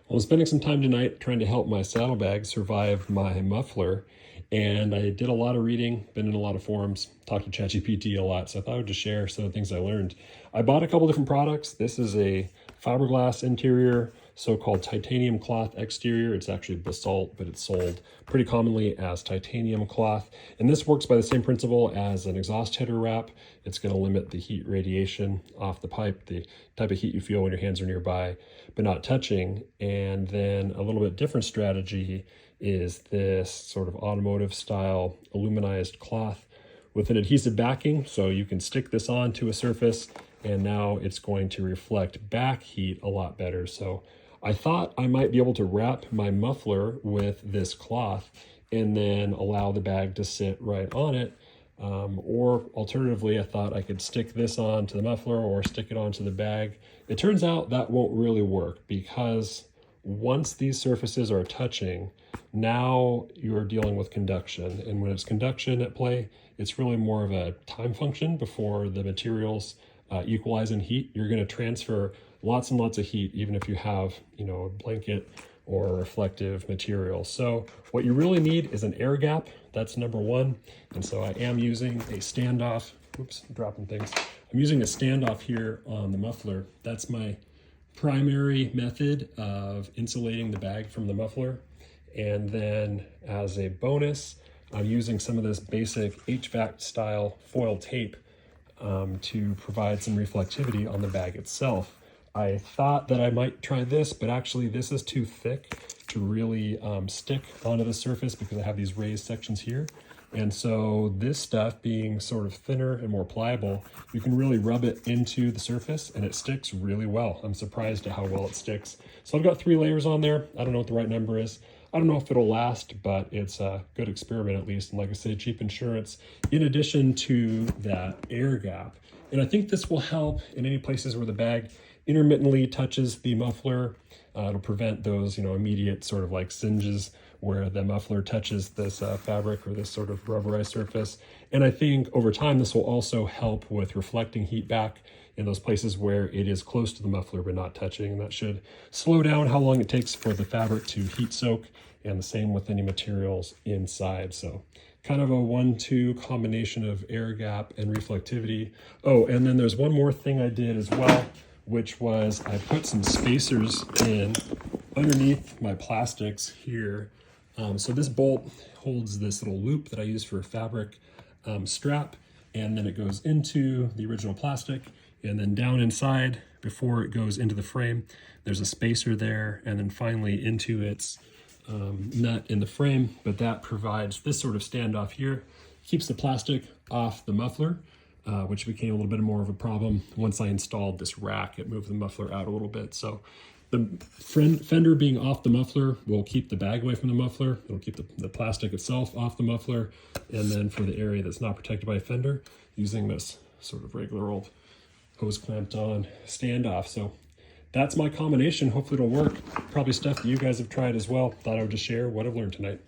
I'm spending some time tonight trying to help my saddlebag survive my muffler, and I did a lot of reading, been in a lot of forums, talked to ChatGPT a lot, so I thought I would just share some of the things I learned. I bought a couple different products. This is a fiberglass interior, so-called titanium cloth exterior. It's actually basalt, but it's sold pretty commonly as titanium cloth. And this works by the same principle as an exhaust header wrap. It's going to limit the heat radiation off the pipe, the type of heat you feel when your hands are nearby, but not touching. And then a little bit different strategy is this sort of automotive style aluminized cloth with an adhesive backing. So you can stick this onto a surface and now it's going to reflect back heat a lot better. So I thought I might be able to wrap my muffler with this cloth and then allow the bag to sit right on it. Or alternatively, I thought I could stick this onto the muffler or stick it onto the bag. It turns out that won't really work because once these surfaces are touching, now you're dealing with conduction. And when it's conduction at play, it's really more of a time function before the materials equalize in heat. You're going to transfer lots and lots of heat, even if you have, a blanket or a reflective material. So what you really need is an air gap. That's number one. And so I am using a standoff. Oops, I'm dropping things. I'm using a standoff here on the muffler. That's my primary method of insulating the bag from the muffler. And then as a bonus, I'm using some of this basic HVAC style foil tape to provide some reflectivity on the bag itself. I thought that I might try this, but actually this is too thick to really stick onto the surface because I have these raised sections here. And so this stuff being sort of thinner and more pliable, you can really rub it into the surface and it sticks really well. I'm surprised at how well it sticks. So I've got 3 layers on there. I don't know what the right number is. I don't know if it'll last, but it's a good experiment at least. And like I said, cheap insurance in addition to that air gap. And I think this will help in any places where the bag intermittently touches the muffler. It'll prevent those, immediate sort of like singes where the muffler touches this fabric or this sort of rubberized surface. And I think over time, this will also help with reflecting heat back in those places where it is close to the muffler but not touching. And that should slow down how long it takes for the fabric to heat soak, and the same with any materials inside. So kind of a 1-2 combination of air gap and reflectivity. Oh, and then there's one more thing I did as well, which was I put some spacers in underneath my plastics here. So this bolt holds this little loop that I use for a fabric strap, and then it goes into the original plastic, and then down inside before it goes into the frame, there's a spacer there, and then finally into its nut in the frame. But that provides this sort of standoff here, keeps the plastic off the muffler, which became a little bit more of a problem once I installed this rack. It moved the muffler out a little bit. So the fender being off the muffler will keep the bag away from the muffler. It'll keep the plastic itself off the muffler. And then for the area that's not protected by a fender, using this sort of regular old hose clamped on standoff. So that's my combination. Hopefully it'll work. Probably stuff that you guys have tried as well. Thought I would just share what I've learned tonight.